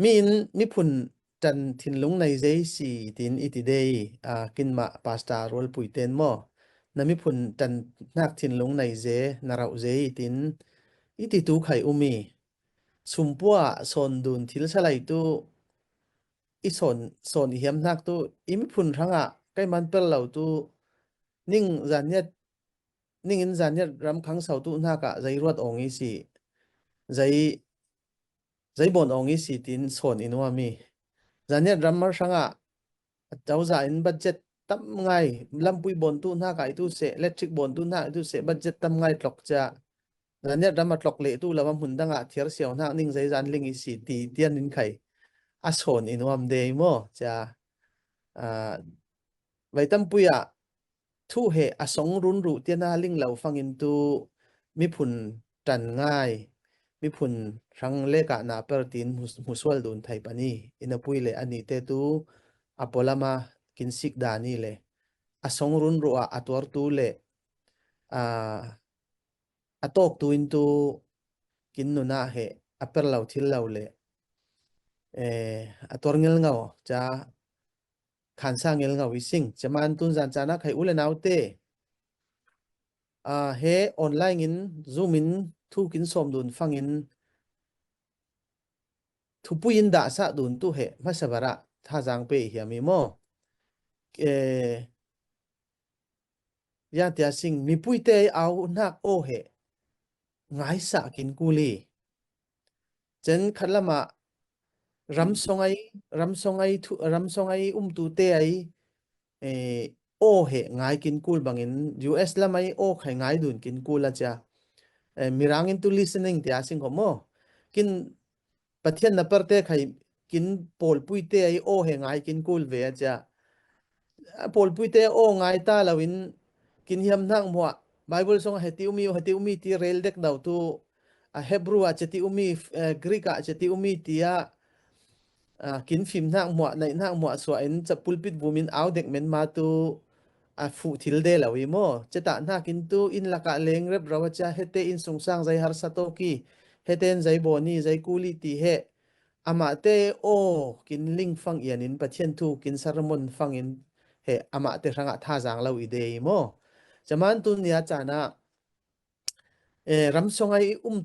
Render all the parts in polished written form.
มีอินมีผุนจันทินลุงในเจสีตินอิติเดยกินมาปาสตาโรลปุยเตนมอนามีผุนจันนักทินลุงในเจนาราเจตินอิติตูไข่อุมีสุมปัวโซนดุนทิลสไลตูอีโซนเฮียมนักตูอิมีผุนทั้งใกล้มันเปลเหล่าตูนิ่งจานเนียนิ่งอินจานเนียรำคังเสาตูนักใจรวดองอีสีใจบนองอีสีตินโซนอินวามีจานเนียรำมาสังเจ้าจ่ายอินบัดเจ็ตตั้มไงลำปุยบนตูนักไอตูเสเล็กทริกบนตูนักไอตูเสบัดเจ็ตตั้มไงตลกจะจานเนียรำมาตลกเละตูแล้วมันหุ่นตั้งเทียร์เสียวนักนิ่งใจจานลิงอีสีตีเตียนนินไข่โซนอินวามเดย์โมจะไว้ตั้มปุยทูเหสองรุนรูเตียนาลิงเหล่าฟังอินตูมีผุนจันง่ายมีผุนรังเลกะนาเปอร์ตินมุสวลดุนไทยปานีอินปุยเลอันนี้เตตูอโปลามากินสิกดานีเลสองรุนรูตัวตูเลตอกตูอินตูกินนุนาเหเปอร์เหล่าทิลเหล่าเลตัวเงินเงาจะขันสร้างเงินเงาวิสิงจะมาอันตุนจันจานะใครอุเลนาวเตเฮออนไลน์อินซูมินทุกินสมดุลฟังอินทุปุยินดาสะดุนตุเฮมาสบาระท่าจางเปย์เฮียมีโมยาเตียสิงมีปุยเตยเอานักโอเฮง่ายสะกินกุลีเจนขันละมารำทรงไอตูเตไอโอเฮง่ายกินกูลบางอิน US ละไม่โอใครง่ายดุนกินกูลละจ้ะมีรังอินตู listening เตียสิงขโมกินปะเทียนนับเปอร์เตใครกินโพลปุยเตไอโอเฮง่ายกินกูลเวียจ้ะโพลปุยเตโอง่ายตาลาวินกินเฮียมนั่งมัวไบเบิลทรงเฮติอุมีที่เรลเด็กดาวตูเฮบรูอาจจะติอุมีกรีกอาจจะติอุมีที่กินฟิล์มนักมัวในนักมัวส่วนจะปุลปิดบูมินเอาเด็กเมนมาตูฟูทิลเดลาวิโมจะตานักกินตูอินลักะเลงเร็บเราจะเฮเตอินสงสางใจฮาร์สโตกีเฮเตนใจบอนี่ใจกูลิตีเฮอามาเตโอกินลิงฟังเอียนินปะเทียนทูกินสารมนฟังอินเฮอามาเตรังท่าจางเราอีเดย์โมจะมันตุนเนียจานะรำทรงไอ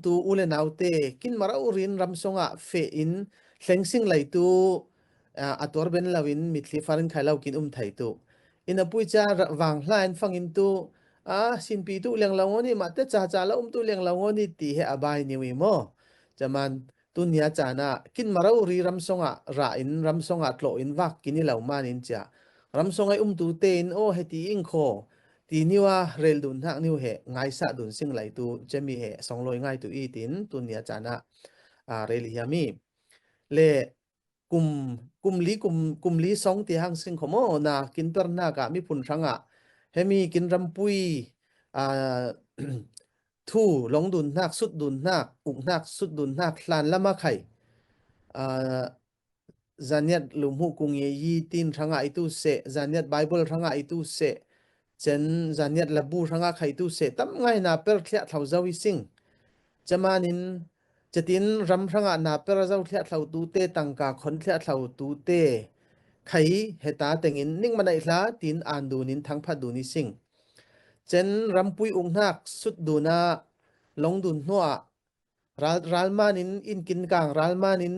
ตูอุเลนาวเตกินมาราอุรินรำทรงเฟอินเซงซิงไหลตูตัวเบนลาวินมิดลีฟารินไข่เรากินไทยตูอินอปุยจาวางลายฟังอินตูสินปีตูเลี้ยงเราโง่นี่มาเตจ่าแล้วตูเลี้ยงเราโง่นี่ตีเฮอบายนิวิโมจะมันตุนยาจานะกินมาราอุริรำทรงราอินรำทรงตโลอินวักกินนี่เหล่ามานินจ้ารำทรงไอตูเตนโอเฮตีอิงโคทีนี้ว่าเรลดุนทักนิวเหง่ายสะดุนสิ่งไหลตูจะมีเหสองลอยง่ายตัวอีตินตุนยาจานะเรลิยามีเลกุมลีสองที่หังสิ่งขโมนากินตัวหน้ากะมีผุนสังเฮมีกินรำปุยทูลงดุนนักสุดดุนนักอุกนักสุดดุนนักลานละมาไข่จานิดลุมหุกุงเยีตินสังอิตุเสจานิดไบเบิลสังอิตุเสเจนจานิดละบูสังไข่ตุเสตั้มไงนาเปิลเทียเท่าเจ้าวิสิงจะมานินจะตินรำสังนาเปิลเจ้าเทียเท่าตูเตตังกาคนเทียเท่าตูเตไข่เหตาเต็งอินนิ่งมันไอลาตินอ่านดูนินทั้งพัดดูนิสิงเจนรำปุยองนักสุดดูนาลงดุนนัวรัลมานินอินกินกางรัลมานิน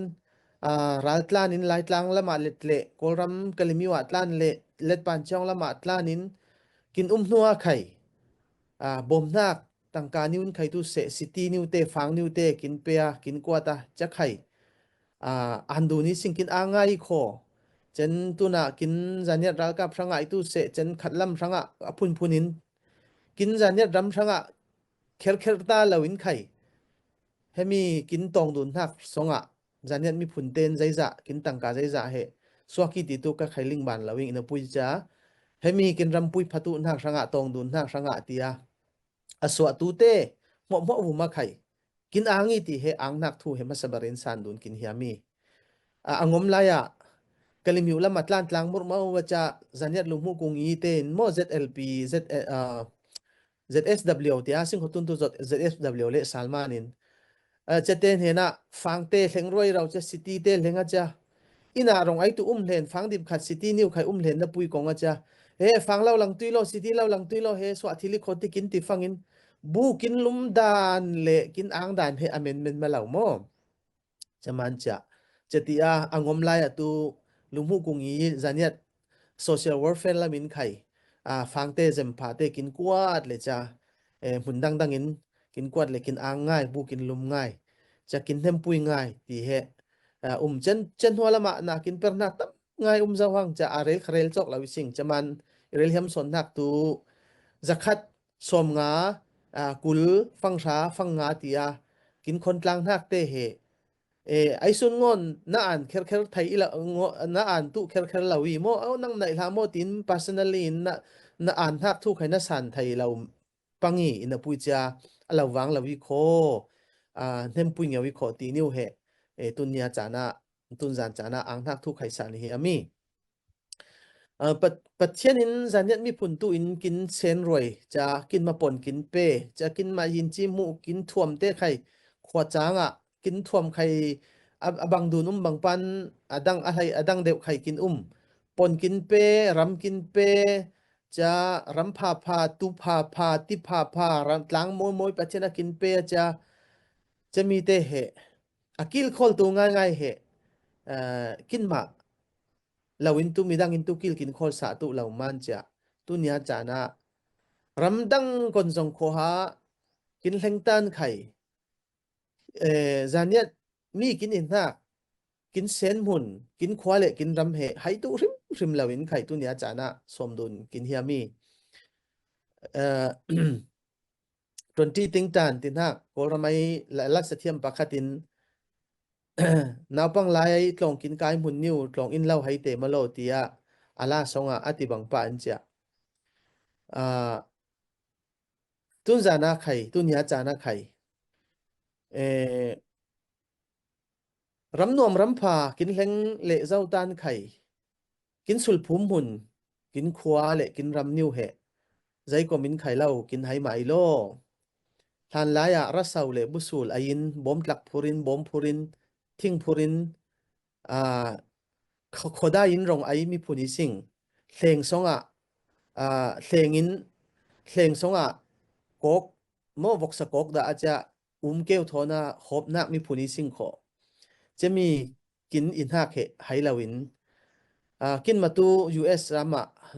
รัลตลานินไลตลังละมาเล็ดเละกอรำกลิมิวัตลานเล็ดปันช่องละมาตลานินกินนัวไข่บ่มนักตั้งการนิวนไข่ตุเสซิตี้นิวเตฟังนิวเตกินเปียกินกวาตาจะไข่อันดูนิสิงกินง่ายโคเจนตุน่ะกินจานเนียรัลกับสังไอตุเสเจนขัดลำสังพุนินกินจานเนียรำสังเคลตาลาวินไข่เฮมีกินตองดุนนักสงจานเนียมีผุนเตนใจจะกินตังกาใจจะเฮสวากิติตุกะไข่ลิงบานลาวินอินปุยจ้าเฮมีกินรำปุยพัตุนักสังตองดุนนักสังเตียสวตูเตหมอบุมาไข่กินงี้ติเฮนักทูเฮมาสบารินสันดุนกินเฮียมีงมลายกลิมิวละมัดลานตลังมุรมาว่าจะจานเนียลุมุกุงยีเตนโม ZLP ZSW ที่สิ่งของตุนตุ ZSW เลสาลมานิน จะเตนเห็นฟังเตเล็งรวยเราจะซิตี้เตเล็งอาจจะอินารงไอตุเห็นฟังดิบขัดซิตี้นิวใครเห็นนะปุยกงอาจจะเฮ้ฟังเราหลังตุยโลซิตี้เราหลังตุยโลเฮสวัสดิลิโคติกินติฟังอินบูกินลุมดานเละกินอ่างดานเฮอเมนเมนมาเหล่าโมจะมันจะตีงมลายตูลุมหูกุงยีจานิดsocial warfare ละมินไข่ฟังเตเจมพาเตกินกวาดเลยจ้าหุ่นดังอินกินกวาดเลยกินอ่างง่ายบูกินลุมง่ายจะกินเทมปุยง่ายตีเฮเจนหัวละมานักินเปรนักตับง่ายจะวังจะอาเรลเครลจอกลาวิสิงจะมันเรลเฮมสนนักตูจะคัดสมงากุลฟังชาฟังงาตีกินคนกลางนักเตเฮไอซุนงอนน่าอ่านเคไทยละน่าอ่านตุเคลาวีโมเอานั่งในลาโมติน personally น่าอ่านนักทุกใครน่าสันไทยเราปังอีอินปุยจาเราวังเราวิโคเนมปุยเงาวิโคตีนิวเฮตุนยาจานะตุนจานจานะอังนักทุกใครสันเฮอามีปัจเจียนินจานิดมีผลตุอินกินเซนรวยจะกินมาปนกินเปจะกินมายินจิมูกินท่วมเตะไข่ขวดจางกินท่วมไข่บังดูนบังปันดังอะไรดังเด็กไข่กินปนกินเปรำกินเปจะรำพาตุพาติพารำล้างมวยปัจเจนะกินเปจะมีเตเหกิลคอลตัวง่ายเหกินมาเราอินตุมีดังอินตุกิลกินคอลสาตุเรามันจะตุเนียจานะรำดังคนทรงโคฮากินเล็งตันไข่จานีมีกินอินนักกินเซนมุนกินควาเลกินรำเหให้ตุริมเราอินไข่ตุเนียจานะสมดุลกินเฮียมีตนที่ติงตันตินักโกรมัยลักษณะเทียมปักขัดินนาปังไลตรงกินกายมุนนิวตรงอินเล่าให้เตมาโลตีอาลาสงอติบังปานเจ้าตุนจานะไข่ตุนยาจานะไข่รำนวมรำพากินเล็งเละเจ้าตานไข่กินสุลภูมิหุ่นกินขวาเละกินรำนิวเหใจก็มินไข่เล่ากินไหไหมโลทานลายรัสเซาเละบุสูลอายินบอมตลักพูรินบอมพูรินทิ้งพูรินขได้ยินรองไอมีผู้นิสิงเพลงสงเพลงอินเพลงสงกกโมวกสกกดาอาจจะเกลโทนาขบนักมีผู้นิสิงขอจะมีกินอินหักเหให้เราวินกินมาตู US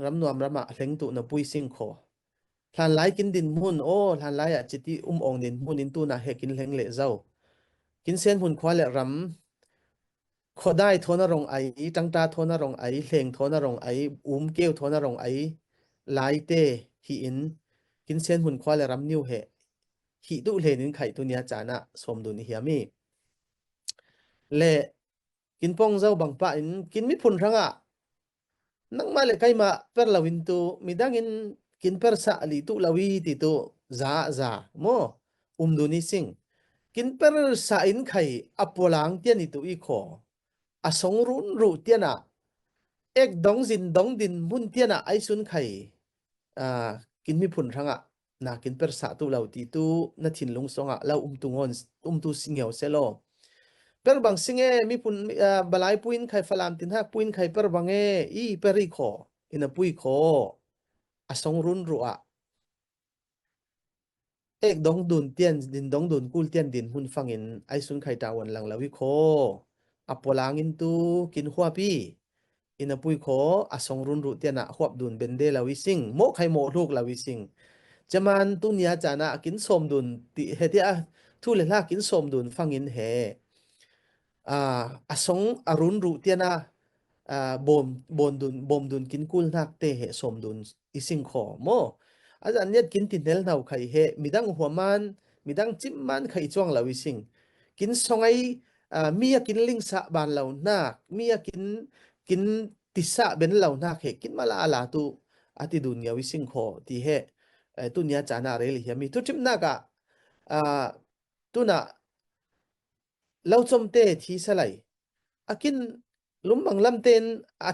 รำนวมเล็งตุนปุยสิงขอทานไลกินดินมุนทานไลจิตที่องดินมุนอินตูน่ะเหกินเล็งเละเจ้ากินเส้นหุ่นควาเลรำขอได้โทนรงไอจังตาโทนรงไอเล็งโทนรงไอเกลโทนรงไอไลเตฮีอินกินเส้นหุ่นควาเลรำนิวเหฮีตุเลนินไข่ตุเนียจานะสมดุลเฮียมีเละกินป้องเจ้าบังปะอินกินมิพุนทั้งนังมาเลไกมาเปรลาวินตุมีดังอินกินเปรสะลิตุลาวีติตุซาโมดูนิสิงกินเปรสะอินไข่อปลังเตียนิตุอีโคสงรุนรูเตียนะดองดินมุนเตียนะไอซุนไข่กินมิพุนทั้งนากินเปรสะตุลาติตุนัทินลงสงเราตุงอนตุสิงเหวเซโลเปรบังสิงมีปุ่นบลายปุยนไข่ฟลามตินหักปุยนไข่เปรบังเปริโคอินปุยโคสงรุนรัวดองดุนเตียนดินดองดุนกุลเตียนดินหุ่นฟังอินไอซุนไข่ตาวันหลังลาวิโคปลางอินตูกินหัวปีอินปุยโคสงรุนรุเตียนะหัวดุนเบนเดลาวิสิงโมไข่โมลูกลาวิสิงจะมันตุนยาจานะกินสมดุนติเฮติทุเลลากินสมดุนฟังอินเฮสงอรุณรุเตียนะบมดุนกินกุลนักเตเหสมดุนอิสิงขอโมอาจารย์เนี่ยกินตินเนลนาไข่เหมีดังหัวมันมีดังจิมมันไข่จ้วงเหล่าวิสิงกินสงไอมีกินลิงสะบานเหล่านักมีกินติสะเป็นเหล่านักเหกินมาลาลาตุอาทิดุนยาวิสิงขอที่เหตุนยาจานาเรลิยามีทุจิมนักตุน่ะเราจมเตทีสไลกินลุมบังลำเตน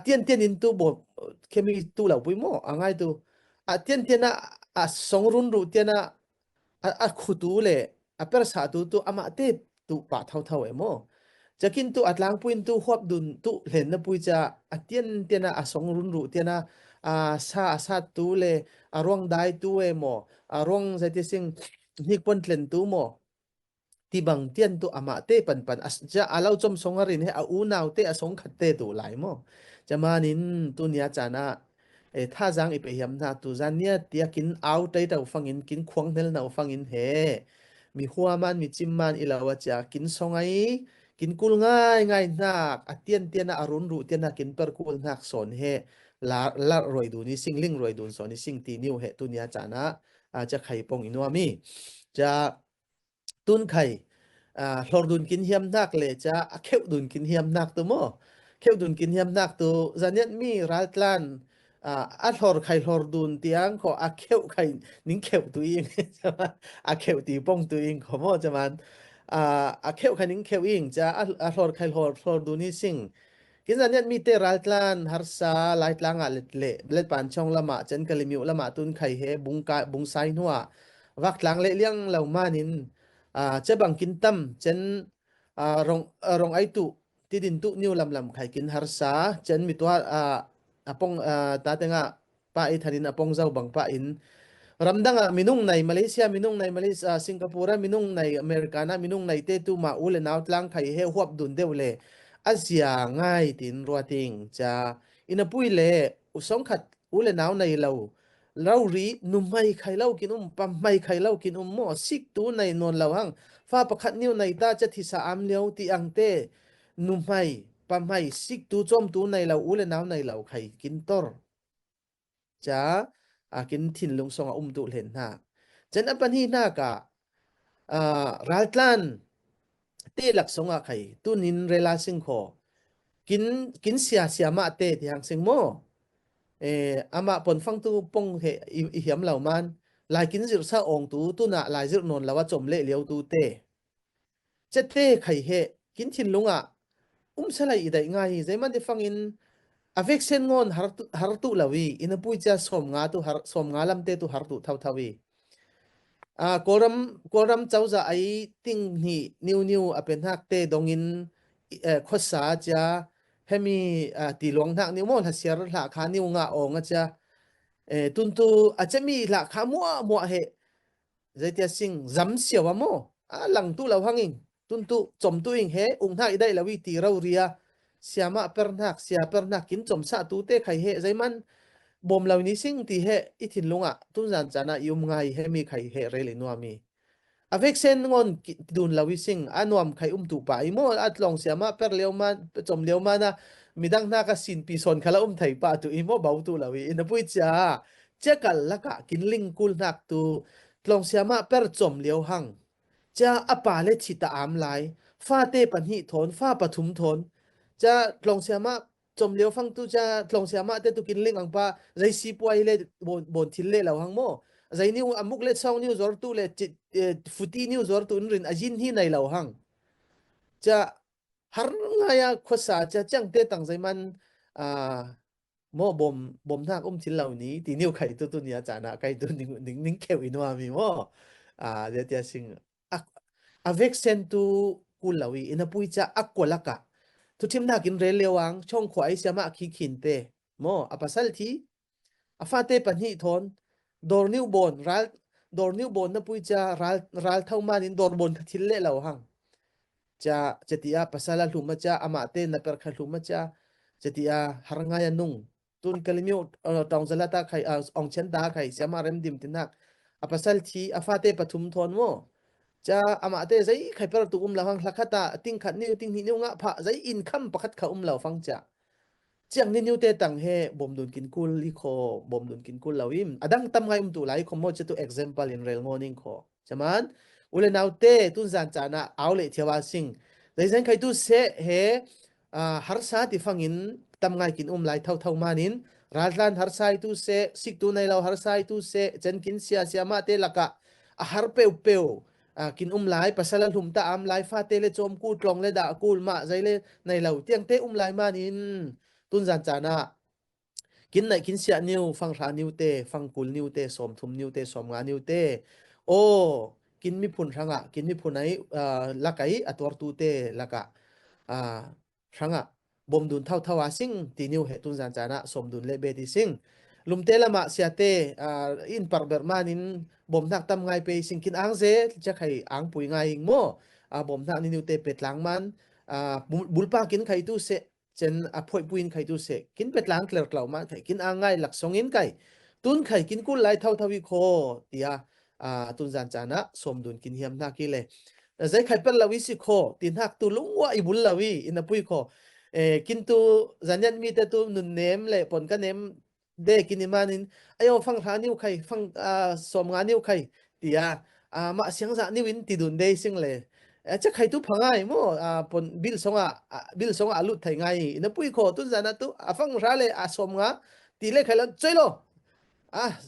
เตียนอินตูบดเคมีตูเหล่าปุยโมง่ายตูเตียนสองรุนรูเตียนขุตูเลเปรสาตูอามาเต tu pa thau emo jakin tu atlang puin tu hop dun tu len na pui cha atien tiana asong run ru tiana sa tu le arong dai tu emo arong zati sing hikpon tlen tu mo tibang tian tu ama te pan ja alau chom songarin he a unaw te asong khat te tu lai mo chamanin tu nia chana tha jang i pe hiam na tu zan nia tia kin au te tau fangin kin khwang hel nau fangin he mi huwa man mi chim man ilawa cha kin songai kin kul ngai nak atien tiana arun ru tiana kin per kul nak son he la roi du ni singling roi dun son ni sing ti niu he tu nia chana cha khai pong inwami cha tun khai hlor dun kin hiam nak le cha kheu dun kin hiam nak tu mo kheu dun kin hiam nak tu zaniat mi raltlan hlor khai hlor dun tiang kho kheu khai ning kheu tu ing chama kheu ti pong tu ing kho mo chaman kheu khai ning kheu ing cha hlor khai hlor dun ni sing kin zaniat mi te raltlan harsa laitlanga le pan chong lama chen kalimiu lama tun khai he bung sai nuwa wak tlang le liang lau manin che bang kin tam chen rong ai tu ti din tu niu lam khai kin harsa chen mi to apong ta tenga pa i tharin apong zau bang pa in ramdanga minung nai Malaysia minung nai Malaysia Singapore minung nai America na minung nai te tu ma ule naw tlang khai he huap dun deule Asia ngai tin ruating cha ina pui le usong khat ule naw nai lo ri numai khai lau kin pam mai khai lau kin mo sik tu nai non lawang fa pakhat niu nai ta cha thi sa am leo ti ang te numai pam mai sik tu chom tu nai lau ule naw nai lau khai kin tor cha kin thin lung songa tu len na chen apan hi na ka raltlan te lak songa khai tunin rela sing kho kin sia ma te ti hang sing mo ama pon phang tu pong he i hiam lau man lai kin zir sa ong tu na lai zir non lawa chom le leo tu te che te khai he kin thin lunga salai i dai ngai zai man de fangin avek sen ngon har tu lawi ina pui cha som nga lam te tu har tu thau thawi koram chauza ai ting ni new apen hak te dongin khosa cha hemi ti long nak ni mo la siar la kha ni nga ong cha tuntu achami la kha mo he zaitia sing zam siawa mo lang tu law hangin tuntu chom tu ing he ung na idai lawi ti rau ria siama pernak kin chom sa tu te khai he zaiman bom law ni sing ti he i thin lunga tun zan chana yum ngai he mi khai he re le nuami avek sen ngon dun lawi sing anuam khai tu pa imo atlong siama per leuman chom leuma na midang na ka sin pi son khala thai pa tu imo bau tu lawi in pui cha chekal laka kin ling kul nak tu tlong siama per chom leo hang cha apa le chita am lai fa te pan hi thon fa pathum thon cha tlong siama chom leo phang tu cha tlong siama te tu kin ling ang pa zai si puai le bon thil le law hang mo zai niu amuk le song niu zor tu le futi niu zor tu rin ajin hi nai law hang cha har ngaya khosa cha chang te tang zai man mo bom thak thil law ni ti niu khai tu nia chana kai tu ning kheu inwa mi mo je tia sing avek sen tu kulawi ina pui cha akolaka tu tim na kin re lewang chong khwai siama khi khin te mo apasal thi afate panhi thon dor new bon na pui cha ral thau manin dor bon thil le law hang cha chatia pasala hluma cha ama te na per kha hluma cha chatia haranga ya nung tun kalimyo tong zala ta khai ong chen ta khai siama rem dim tinak apasal thi afate pathum thon mo cha ama te zai khai per tu lawang lakhata ting khat ni ting ni nga pha zai income pakhat kha law fang cha chiang ni new te tang he bom dun kin kul li kho bom dun kin kul lawim adang tam ngai tu lai kho mo che tu example in rel morning kho chaman ule naw te tun zan chana aule thewa sing zai zan khai tu se he har sa ti fangin tam ngai kin lai thau manin rallan har sai tu se sik tu nai law har sai tu se chen kin sia ma te laka a har peu kin lai pasala hlum ta am lai fa te le chom ku tlong le da kul ma zai le nai law tiang te lai manin tun zan chana kin nai kin sia niu fang ra niu te fang kul niu te som thum niu te som nga niu te o กินมีพุ่นรังอ่ะกินมีพุ่นไหนละไกอตัวตูเตละกะรังอ่ะบ่มดุลเท่าว่าสิ่งตีนิวเหตุจานะสมดุลเลเบติสิ่งลุมเตละมาเสียเตอินปักเบอร์มานินบ่มนักตำไงไปสิ่งกินอังเซจะใครอังปุยไงโม่บ่มนักนิวเตเป็ดหลังมันบุลปากินไข่ตู้เสเจนพอยปุยนไข่ตู้เสกินเป็ดหลังเคลร์กล่าวมาไข่กินอังไงหลักสองอินไก่ตุนไข่กินกุลไหลเท่าวิโคเตียตุนจานะสมดุลกินเฮียมนักกิเลใจไข่เป็นลาวิสิโคตินหักตุลุงว่าอิบุลลาวิอินปุยโคกินตูจันยันมีแต่ตูนุนเนมเลยปนกันเนมเด็กกินมานินไอ้เอาฟังหานิ้วไข่ฟังสมงานนิ้วไข่ตีมาเสียงจากนิ้วินติดุนเดซิงเลยจะไข่ตุพังไงมั่วปนบิลสงอาลุดไทยไงนับปุยโคตุนจานะตุฟังราเลยสมงาตีเลยไข่แล้วใจโล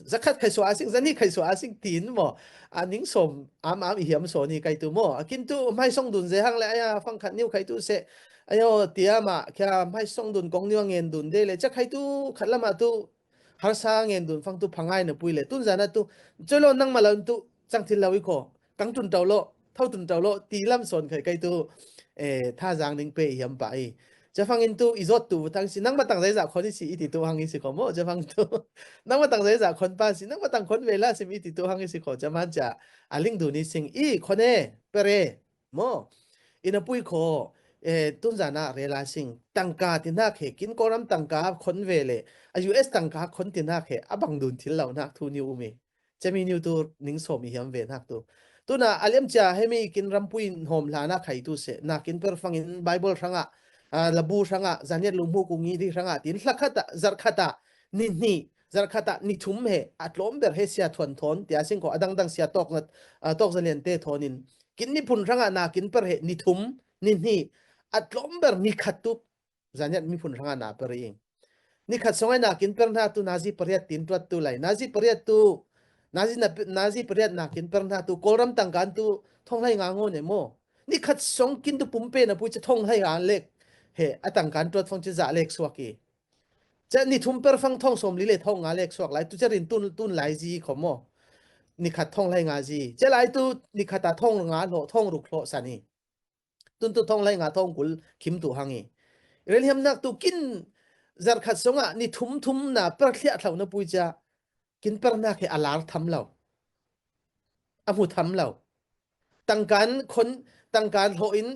zakat khai so asing zani khai so asing tin mo aning som am hiam so ni kai tu mo kintu mai song dun je hang le aya phang khat niu khai tu se ayo tia ma kya mai song dun kong niwa ngen dun de le cha khai tu khat lama tu har sa ngen dun phang tu phangai na pui le tun jana tu cholo nang ma lan tu chang thil lawi ko kang tun taw lo thau tun taw lo ti lam son khai kai tu tha jang ning pe hiam pa aiจะฟังอินตูอีจอดตูทั้งสินั่งมาตั้งใจจากคนที่สิอีติตัวหังอีสิขอโมจะฟังตูนั่งมาตั้งใจจากคนป้าสินั่งมาตั้งคนเวลาสิอีติตัวหังอีสิขอจะมันจะลิงดูนี่สิงอีคนเอเปเรโมอินปุยขอตุนจานะเรลาสิงตั้งกาตินักเหกินกอรัมตั้งกาคนเวเลUSตั้งกาคนตินักเหอบังดุนทิลเหล่านักทูนิวอุเมจะมีนิวตัวนิ่งสมอีหยมเวนักตัวน่ะอเลียมจะให้มีกินรัมปุยโฮมลานักไข่ตัวเสนักกินเปอร์ฟังอินไบเบิลครั้งอ่ะระบูรังอ่ะจันยัดลุมหูกุงีดีรังอ่ะตินลักขะตะจัรขะตะนี่จัรขะตะนี่ทุ่มเหอัดล้มเบอร์เฮเสียทวนทนที่อาศิงก็อดังเสียตอกนัดตอกเสลียนเตทอนินกินนี่พุ่นรังอ่ะนากินเปอร์เหนี่ทุ่มนี่อัดล้มเบอร์นี่ขัดตุจันยัดมีพุ่นรังอ่ะนาเปอร์เองนี่ขัดสองไอ้นากินเปอร์นาตุนาซีเปรียดตินตัวตุไหลนาซีเปรียดตุนาซีเปรียดนากินเปอร์นาตุโกรัมตังการตุท่องให้งางโง่เนี่ยโมนี่ขัดสองกินตุปุ่มเป้นะพูดจะท่องให้งานเล็กตั้งการตรวจฟังจะเล็กสวกจะนี่ทุ่มเปอร์ฟังท่องสมลิเลท่องงาเล็กสวกไหลตุจะรินตุนไหลจีขโมนี่ขัดท่องไหลงาจีจะไหลตุนี่ขัดตาท่องงาโหท่องรุกโหสันีตุท่องไหลงาท่องกุลคิมตุหังเรื่องนักตุกินจัดขัดสงะนี่ทุ่มน่ะเปอร์เลียเท่านั้นปุยจะกินเปอร์นักให้อาลาร์ทำเราอามุทำเราตั้งการโหอิน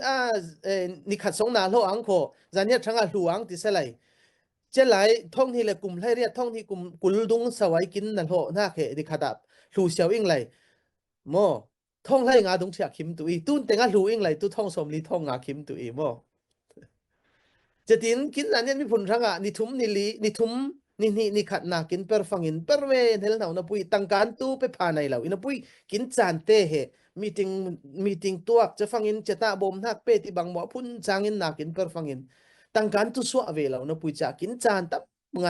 นิขัดสงนาโลอังโคจานเนี่ยทั้งหลวงที่เสลายเจไหลท่องที่เลยกลุ่มให้เรียกท่องที่กลุ่มกุลดุงสวายกินนั่นโหน้าเขดิขัดดับหลูเสียวอิงไหลโมท่องให้งาดุงเสียคิมตุอีตุ้นแต่งาหลูอิงไหลตุ้ท่องสมลีท่องงาคิมตุอีโมจะตินกินอันนี้มีผลทั้งนิทุมนิลีนิทุมนี่ขัดนากินเปอร์ฟังอินเปอร์เวเฮลนาอุนปุยตั้งการตู้ไปผ่านในเราอินปุยกินจานเตะมีติงตัวจะฟังอินจะตาบมนักเปติบังหมอพุ่นจางอินนากินเปอร์ฟังอินตั้งการตู้สวะเวลาอุนปุยจะกินจานตับไง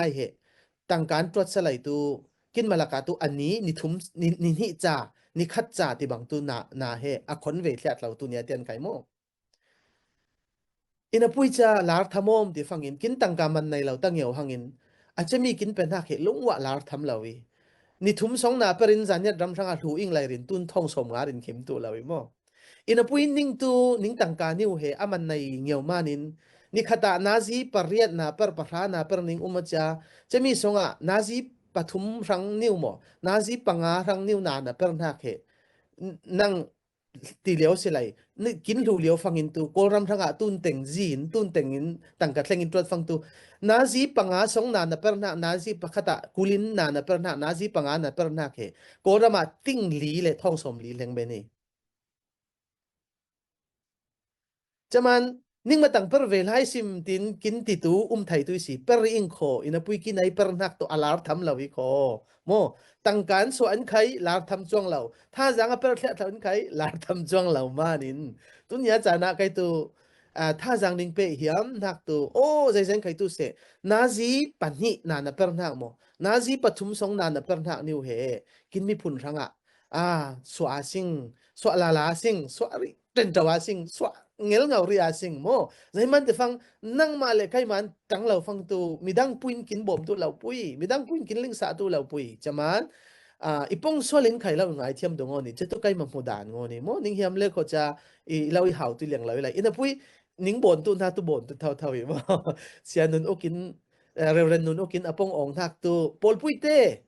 ตั้งการตรวจสลายตู้กินมาละกาตู้อันนี้นิทุมนี่จ่านี่ขัดจ่าที่บังตู้นาอะคนเวทีเราตู้เนี้ยเตียนไก่โมอินปุยจะลาร์ทมอมที่ฟังอินกินตั้งการมันในเราตั้งเหี่ยวหังอินอาจจะมีกินเป็นนักลุงวะลาร์ทำเราอีนี่ทุ่มสองนาเปรินจันยัดรำสังอาถูอิงไหลรินตุนท่องสมงารินเข็มตัวเราอีโมอินปุยนิ่งตูนิ่งตั้งการนิวอามันในเงียวมานินนี่ขตานาซีปริยัดนาเปรปะรานาเปรนิงอุมจะมีสงะนาซีปฐุมรังนิวโมนาซีปังอารังนิวนาเปรนักนั่งตีเหลียวเสลายนี่กินหลูเหลียวฟังอินตูโกรัมทั้งอาตุนเต็งจีนตุนเต็งอินตั้งกัดเล่งอินตรวจฟังตูนาซีปังอาสองนาเปรนาซีปะขตากุลินนาเปรนาซีปังอาเปรนาโกรัมติ้งลีเลยท่องสมลีเล่งเบนี่จะมันนิ่งมาตั้งเปรเวลให้ซิมตินกินติตูไทยตุยสิเปรอิงโคอินปุยกินไอเปรนักตัวอาลาร์ทำเราวิโคโมตั้งการส่วนใครลาร์ทำจ้วงเราถ้าจังเปรเทส่วนใครลาร์ทำจ้วงเรามานินตุนยาจานะใครตัวถ้าจังนิ่งเปเหียมนักตัวโอ้ใจเซนใครตัวเสนาซีปันนี่นาเปรนักโมนาซีปฐุมสงนาเปรนักนิวเฮกินมีผุนรังสวาสิงสวลาลาสิงสวเต็นจาวาสิงสวเงลเงาเรียสิงโมใจมันจะฟังนั่งมาเลยใครมันจังเราฟังตัวมีดังปุยกินบ่มตัวเราปุยมีดังปุยกินลิงสาตัวเราปุยจะมัน ipong solin khai lau ngai thiam dong ni che to kai ma mudan ngoni mo ning hiam le kho cha lau I hau tu liang lau lai ina pui ning bon tu na tu bon tu thau thau I mo sia nun okin reverend nun okin apong ong thak tu pol pui te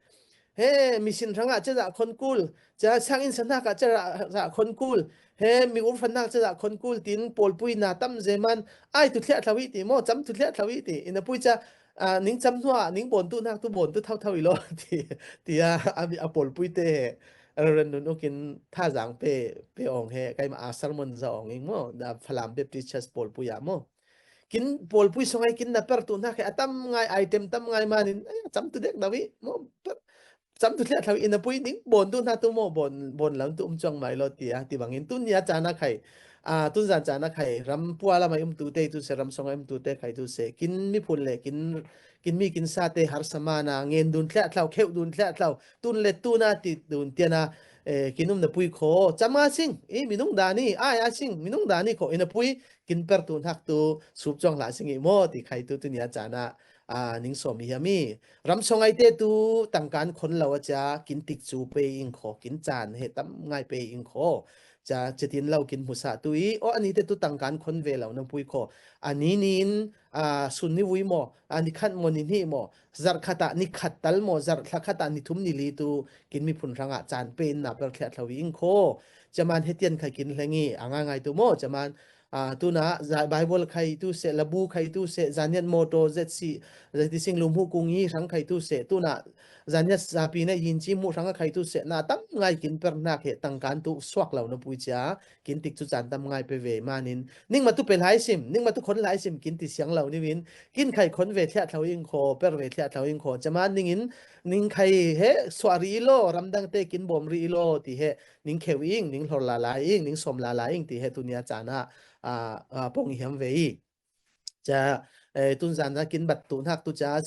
he misin ranga cha da khon kul cha sangin sana ka cha za khon kul he mi um fan nak cha da khon kul tin pol pui na tam zeman ai tu thia thawi ti mo cham tu thia thawi ti ina pui cha ning cham hua ning bon tu nak tu bon tu thau thau I lo ti ami apol pui te ren nun okin tha jang pe ong he kai ma sermon za ong ing mo da phalam baptist church pol pui ya mo kin pol pui songai kin na per tu na ke atam ngai item tam ngai manin cham tu dek dawi mo cham tu thia thawi ina pui ning bon tu na tu mo bon lam tu chong mai lo ti ti bangin tu nia cha na khai tun zan cha na khai ram puala mai tu te tu se ram songai tu te khai tu se kin mi phun le kin mi kin sa te har samana ngen dun thla thlau kheu dun thla thlau tun le tu na ti dun tiana kinum na pui kho chama sing minung dani a sing minung dani kho ina pui kin per tu hak tu sup chong la sing I mo ti khai tu nia cha na ning som hi mi ram songai te tu tangkan khon lawa cha kin tik chu pe ing kho kin chan he tam ngai pe ing kho cha chetin lau kin musa tui ani te tu tangkan khon ve lau na pui kho ani nin sunni wi mo ani khat mo ni ni mo zar khata ni khatal mo zar khata ni thum ni li tu kin mi phun ranga chan pe na per khla thlawi ing kho chaman hetian khai kin hlengi anga ngai tu mo chaman tu na bible khai tu se labu khai tu se zanian moto zc zati sing lumhu kungi rang khai tu se tu na zaniat sapi na yin chi mu rang khai tu se na tam ngai kin per na khe tangkan tu swak law na pui cha kin tik chu chan tam ngai pe ve manin ning ma tu pen hai sim ning ma tu khon lai sim kin ti siang law ni win kin khai khon ve thia thlaw ing kho per ve thia thlaw ing kho chaman ning khai he swari lo ramdang te kin bom ri lo ti he ning khewing ning hlor la la ing ning som la la ing ti he tu nia chana pong hiam vei cha tun zan na kin bat tu hak tu cha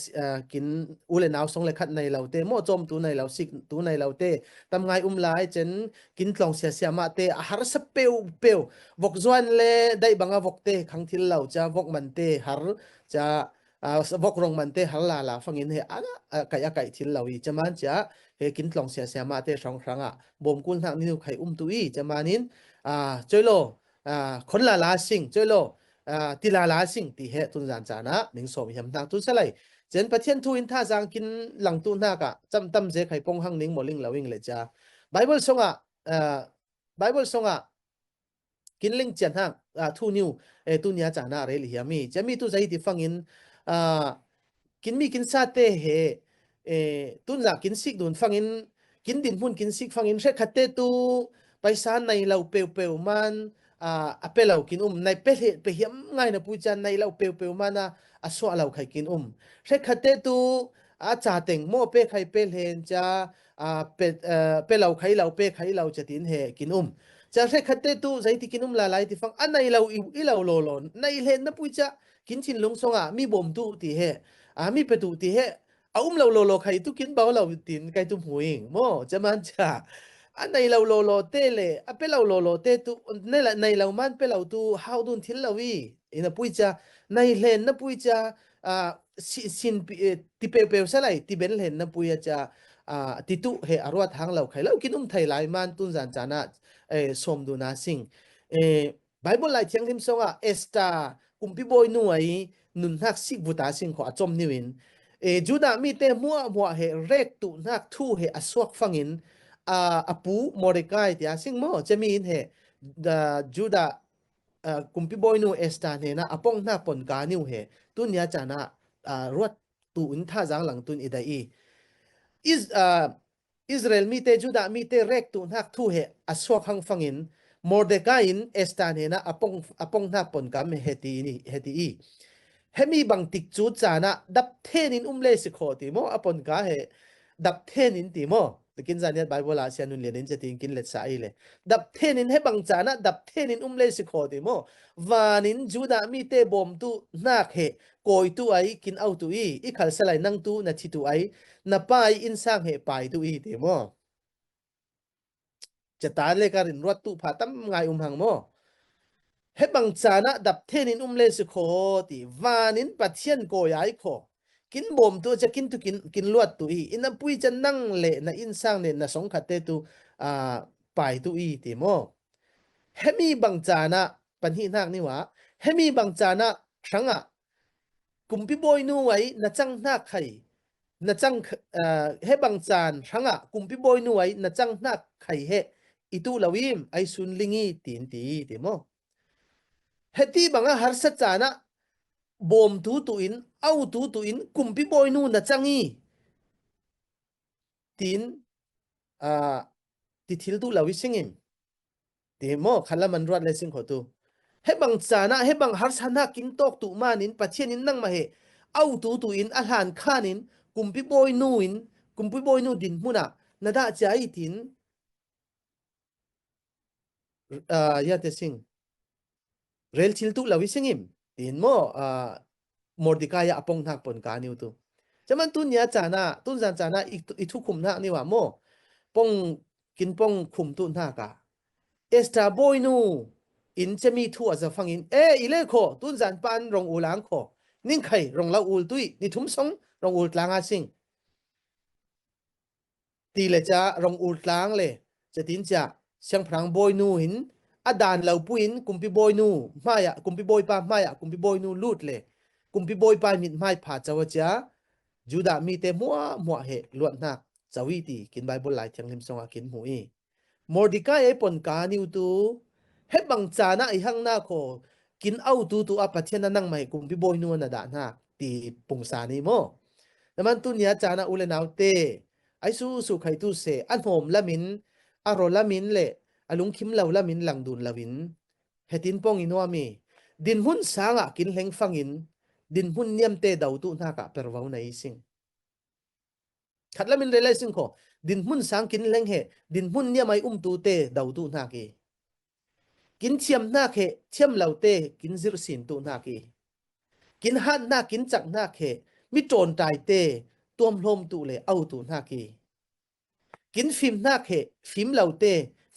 kin ule naw song le khat nei laute mo chom tu nei law sik tu nei laute tam ngai lai chen kin tlong sia sia ma te har sa peu vok zwan le dai banga vok te khang thil law cha vok man te har cha vok rong man te har la fangin he ana kai thil lawi chaman cha he kin tlong sia sia ma te song ranga bom kun hak ni khai tu I chamanin choilo khon la sing choilo tila la sing ti he tun zan chana ning som hiam tang tu salai chen pathian thu in tha jang kin lang tu na ka cham tam je khai pong hang ning moling lawing le cha bible songa kin ling chen hang thu new tu nia chana re li hiami chami tu zai ti fangin kin mi kin sa te he tun la kin sik dun fangin kin din hun kin sik fangin re khatte tu paisa nei lau pe man apelau kin nai pe hiam ngai na puchan nai lau pe mana aswa lau khai kin re khate tu cha teng mo pe khai pe len cha pe lau khai lau chatin he kin cha re khate tu zai ti kin la lai ti fang anai lau I lau lo lon nai len na pucha kin chin lung songa mi bom tu ti he mi pe tu ti he lau lo khai tu kin bao lau tin kai tu huing mo chaman cha anai lo te le pe lo te tu nei lau man pe lau tu how dun thil lawi ina puicha nei len na puicha sin ti pe salai ti ben len na puia cha ti tu he arwat hang lau khai lau kin thai lai man tun zan chana som du na sing bible lai thiang lim songa esta kumpi boy nu ai nun hak sik buta sing kho achom niwin juda mi te mua he rek tu nak thu he aswak fangin apu Mordecai ti asing mo chemin he da juda kumpi boy nu esta ne na apong na pon ka niu he tunya chana ruat tu un tha jang lang tun idai is Israel mi te juda mi te rek tu nak thu he aswak hang fangin Mordecai in esta ne na apong na pon ka me heti hemi bang tik chu chana dap thenin le si kho ti mo apon ka he dap thenin ti mo kin zaniat bible a sian nun lenin chatin kin let sa ile dap thenin he bang chana dap thenin le si kho ti mo wanin juda mi te bom tu nak he koi tu ai kin au tu I khal salai nang tu na thi tu ai na pai in sang he pai tu I ti mo chata le karin ruat tu pha tam ngai hang mo he bang chana dap thenin le si kho ti wanin pathian ko yai kho กินบ่มตัวจะกินตุกินลวดตุอีอินปุยจะนั่งเละนะอินสร้างเนี่ยนะสงขัดเตตุไปตุอีติโมเฮมีบางจานะปัญหานักนี่วะเฮมีบางจานะครั้งกุมพิบอยนูไว้นะจังนักไข่นะจังเฮบางจานครั้งกุมพิบอยนูไว้นะจังนักไข่เฮอิตุลาวิมไอซุนลิงีตีนตีติโมเฮตีบางหาร์สัจจานะบ่มตุอินเอาตุอินกุมพิบอยนูนะจังอีตีนติทิลตุลาวิสิงิมติโมขันละมันรวดเลยสิงขอตูเฮบังจานะเฮบังหาร์สันนักกินตอกตุมานินปัจเจนินนั่งมาเฮเอาตุอินอาหารข้านินกุมพิบอยนูอินกุมพิบอยนูดินมุนะนาดาใจตินยาเตสิงเรลชิลตุลาวิสิงิมตินโมมอร์ดิกายะปงนักปนกานิวตุจะมันตุนยาจานะตุนจานะอีทุกคุมนักนี่ว่าโมปงกินปงคุมตุนนักะเอสตาบอยนูอินจะมีทั่วจะฟังอินอีเล่โคตุนจันปันรองอูหลังโคนิ่งไข่รองเล่าอูลตุยนี่ทุ่มสงรองอูลกลางอาสิงตีเลยจะรองอูลกลางเลยจะตินจะเสียงพลังบอยนูหินอดานเหล่าปุยนกุมพิบอยนูมายะกุมพิบอยปามายะกุมพิบอยนูลูดเลยกุมพิบอยปามิดไม่ผ่าจาวจ้าจูดามีแต่มัวเหลวดนักจาวิตีกินไบเบิลหลายเทียงลิมสงอากินหูอีมอร์ดิกายปนกานิวตูเฮบังจานะไอหังนาโคกินเอาตุอาปัจเจนนั่งไม่กุมพิบอยนูนดานาตีปุงสานีโมแต่มันตุนยาจานะอุเลนาวเตไอสุไข่ตุเสอันโฮมละมินอารอละมินเลอลุงคิมเหล่าละมินหลังดุนละวินเฮตินปองอินวามีดินหุ่นสางกินเฮงฟังอินดินหุ่นเนียมเตดาวตุนากะเปรวาวในสิงขัดละมินเรลัยสิงโคดินหุ่นสางกินเฮงเฮดินหุ่นเนียมไอตุเตดาวตุนากีกินเชียมนาเคเชียมเหล่าเตกินซิรสินตุนากีกินหันนากินจักนาเคมิโจนตายเตตัวมลมตุเลเอาตุนากีกินฟิมนาเคฟิมเหล่าเต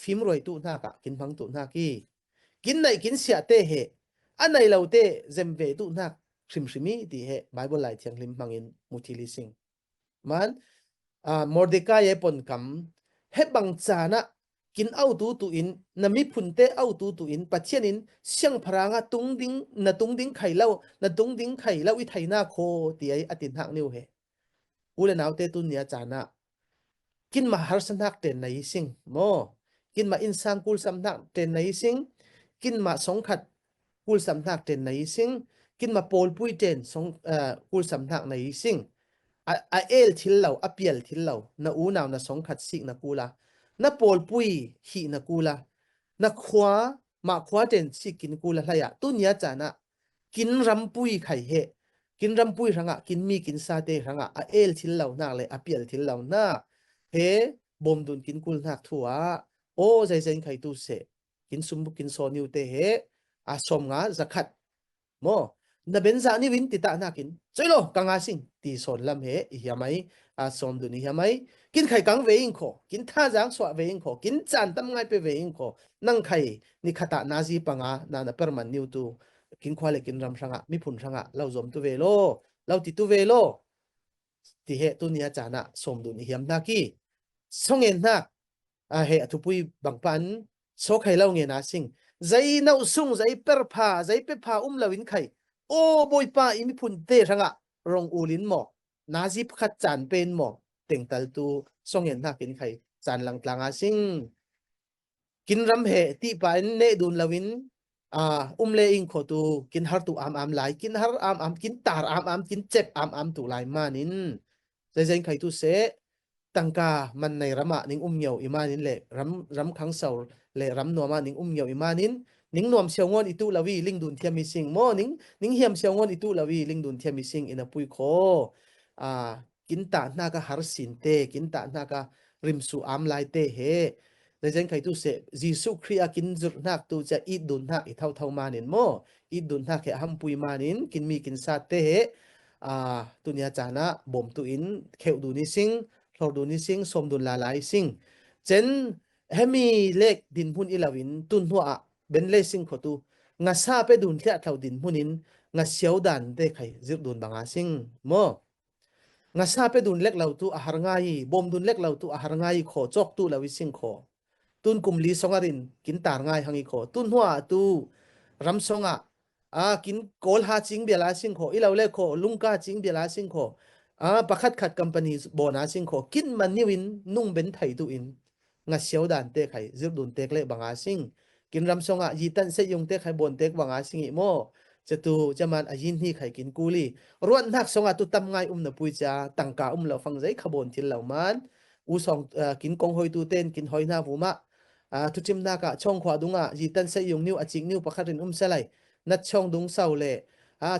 ฟิมรวยตุนากะกินพังตุนากีกินไหนกินเสียเตเฮอันไหนเหล่าเตเจมเวตุนักชิมีดีเฮไบเบิลไลท์ยังลิมพังอินมุทิลิสิงมันมอร์เดกายปนคำเฮบังจานะกินเอาตุอินนมิพุนเตเอาตุอินปัจเจนินเสียงพรางตุงดิ้งนาตุงดิ้งไข่เล่านาตุงดิ้งไข่เล่าวิไทยนาโคตีไออตินหักนิวเฮอุเลนาวเตตุนเนียจานะกินมาหาสันนักเตนในสิงโมกินมาอินสังกุลสัมนักเตนในสิงกินมาสงขัดกุลสัมนักเตนในสิงกินมาโพลปุยเตนสงกุลสัมนักในสิงเอลทิลเหล่าอเปียลทิลเหล่านาอูนาวนาสงขัดสิกนากูลานาโพลปุยหีนากูลานาขวามาขวาเตนสิกินกูลาทายะตุนยาจานะกินรำปุยไข่เฮกินรำปุยรังกินมีกินซาเตรังเอลทิลเหล่านาเลยอเปียลทิลเหล่านาเฮบ่มดุนกินกุลนักทัวโอ้ใจเซนไข่ตุเสกินซุมบุกินโซนิวเตเฮสมงาจะขัดโมนเบนซานี่วินติตานักินใจโลกังอาสิงตีสนลำเฮอียามสมดุนอียามกินไข่กังเวอิงโคกินท่าจางสวะเวอิงโคกินจานตั้มไงไปเวอิงโคนั่งไข่นี่ขตานาซีปังนาเปอร์มันนิวตูกินควาเลกินรำสังมิพุนสังเราจมตุเวโลเราติตุเวโลที่เหตุนี้จานะสมดุลเหียมนักกี้ส่งเงินนักเหตุทุพุยบางปันโซไข่เล่าเงินนะสิงใจน่าสุ่งใจเปิดผ้าใจเปิดผ้าลาวินไข่โอ้บอยป้าอิมิพุนเตะสังรองอูลินหมอกนาซิบขัดจานเป็นหมอกเต็งตัลตูส่งเงินนักกินไข่จานหลังกลางสิงกินรำเหที่ปานเนดุนลาวินเลอิงโคตูกินฮาร์ตูอามไหลกินฮาร์กินตาร์กินเจ็บตูไหลมานินใจเย็นไข่ตูเสตั้งกามันในรำนิงเหยียวอิมานินเละรำขังเสาเละรำนัวมานิงเหยียวอิมานินนิงนวมเชียวงอนอิตุลาวีลิงดุนเทียมิสิงโมนิงเฮียมเชียวงอนอิตุลาวีลิงดุนเทียมิสิงอินาปุยโคกินตาหน้ากาฮาร์สินเตกินตาหน้าการิมสูอามไลเตเฮในเจนไข่ตุเสจีสุครีอากินจุดนักตูจะอีดุนนักอีเท่ามานินโมอีดุนนักแค่ฮัมปุยมานินกินมีกินซาเตเฮตุนยาจานะบ่มตุอินเขวดูนิสิงทอดูนิสิงสมดุลลาลายสิงเจนเฮมีเล็กดินพุนอิลาวินตุนหัวเบนเลสิงขตูงาซาไปดุนเทียเท่าดินพุนินงาเสียวดันเตไข่จิรดุนบางอาสิงโม ngasa pe dun lek lau tu ahar ngai bom dun lek lau tu ahar ngai kho chok tu lawi sing kho tun kumli songarin kin tar ngai hangi kho tun hua tu ram songa kin kol ha ching bela sing kho ilaw le kho lungka ching bela sing kho pakhat khat company bona sing kho kin man niwin nung ben thai tu in nga siaw dan te khai zir dun tek le banga sing kin ram songa yi tan se yung te khai bon tek banga sing i mo chatu chaman ayin hi khai kin kuli ruan nak songa tu tam ngai na pui cha tangka lo phang zai khabon thil lo man u song kin kong hoi tu ten kin hoi na vuma tu chim na ka chong khwa dunga yi tan se yung niu aching niu pakhatin selai nat chong dung sau le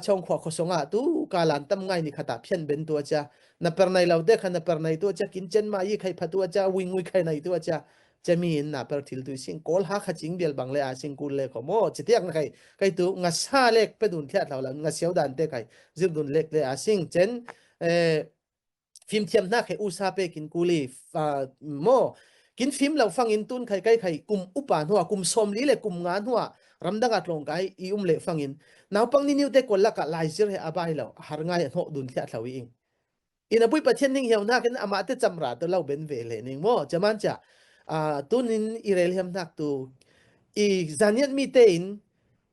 chong khwa khosonga tu kalan tam ngai ni khata phian ben tu cha na per nai lo de khan na per nai tu cha kin chen ma yi khai phatu cha wing wi khai nai tu cha chami in na per thil tu sing kol ha kha ching bel bang le a sing kul le ko mo chitiak na kai tu nga sa lek pe dun thia thlau la nga siau dan te kai zir dun lek le a sing chen phim thiam na khai u sa pe kin kuli mo kin phim lo phang in tun khai kai kum upan huwa kum som li le kum ngan huwa ramdanga tlong kai i le phang in naw pang ni niu te kol la ka lai sir he abai lo har ngai no dun thia thlawi ing ina pui pathian ning hiau na ken ama te chamra to lo ben ve le ning mo chaman cha tunin irel hiam nak tu i zaniat mi te in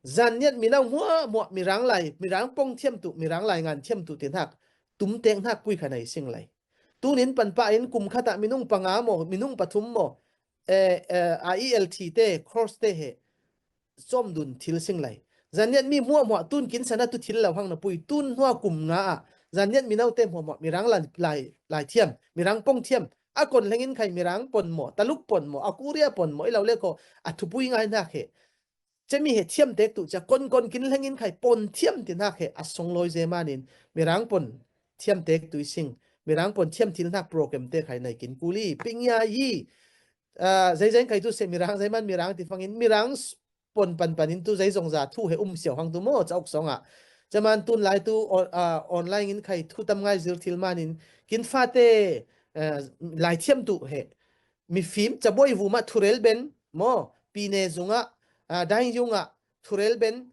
zaniat mi na hua mo mirang lai mirang pong thiam tu mirang lai ngan thiam tu tin hak tum teng hak pui khanai sing lai tunin pan pa in kum khata minung panga mo minung pathum mo IELT te cross te he som dun thil sing lai zaniat mi hua mo tun kin sana tu thil la hang na pui tun hua kum nga zaniat mi nau te mo mirang lai thiam mirang pong thiam akon lengin khai mirang pon mo taluk pon mo akuria pon mo ilaw le ko athupui ngai na khe chemi he thiam tek tu cha kon kin lengin khai pon thiam ti na khe asong loi je manin mirang pon thiam tek tu sing mirang pon thiam thil na program te khai nai kin kuli pingya yi zai khai tu se mirang zai man mirang ti fangin mirang pon panin tu zai zong za thu he siao hang tu mo chok songa chaman tun lai tu online in khai thu tam ngai zir thil manin kin fa te lai thiam tu he mi phim chaboi vuma thurel ben mo pine zunga dai yunga thurel ben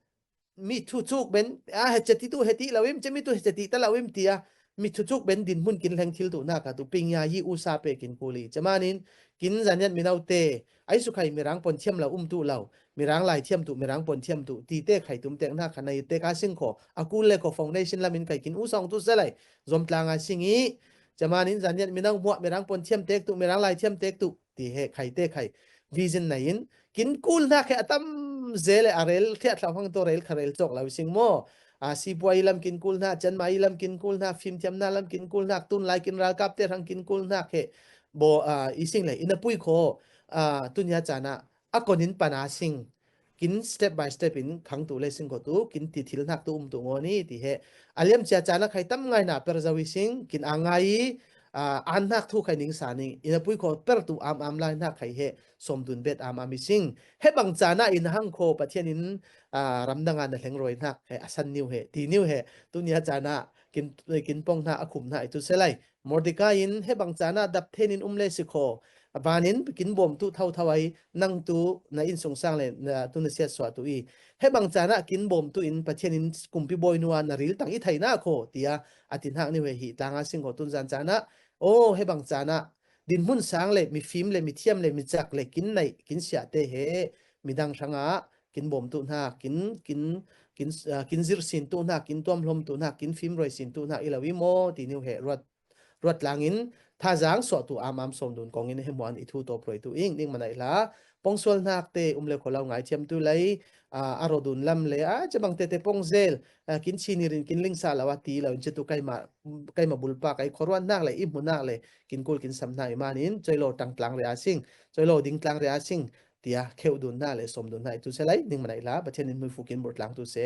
mi thu chuk ben he chati tu heti lawim chemi tu chati ta lawim tia mi thu chuk ben din mun kin leng thil tu na ka tu pingya yi usa pe kin kuli chamanin kin zaniat minaute ai su khai mirang pon thiam la tu law mirang lai thiam tu mirang pon thiam tu ti te khai tum tek na khanai te ka sing kho akul le ko foundation lamin kai kin usong tu selai zom tlanga singi chamanin zaniat minang muak mirang pon thiam tek tu mirang lai thiam tek tu ti he khai te khai vision na in kin kul na khe atam zele arel thia thlawang to rel kharel chok law sing mo si puai lam kin kul na chan mai lam kin kul na phim thiam na lam kin kul na tun lai kin ral kap te rang kin kul na khe bo ising le ina pui kho tunya chana akonin pana sing kin step by step in khang tu le sing ko tu kin ti thil nak tu tu ngoni ti he aliam cha chana khai tam ngai na per zawi sing kin angai an nak thu khai ning sa ning ina pui kho per tu am lai na khai he som dun bet ami sing he bang chana in hang kho pathian in ramdanga na hleng roi nak he asan niu he ti niu he tunia chana kin pong na akhum na itu selai mordika in he bang chana dap then in le sikho banin kin bom tu thawai nang tu na in song sang le tu na sia swa tu i he bang chana kin bom tu in pathian in kumpi boy nuwa na ril tang i thaina kho tia atin hak ni we hi tanga sing ko tun jan chana he bang chana din mun sang le mi phim le mi thiam le mi chak le kin sia te he midang thanga kin bom tu na kin zir sin tu na kin tom hlom tu na kin phim roi sin tu na ilawi mo ti niu he ruat langin tha jang so tu amam som dun kong in hemwan I thu to proi tu ing ning manai la pongsol nak te le kholau ngai thiam tu lai arodun lam le chabang te pongzel kin chinirin kin lingsa lawati law chetu kai ma bulpa kai khorwan nak le I munak le kin kul kin samna imanin choilo tangtlang re asing choilo dingtlang re asing tia kheu dun na le som dun na tu selai ning manai la bachen in mu fukin bor tlang tu se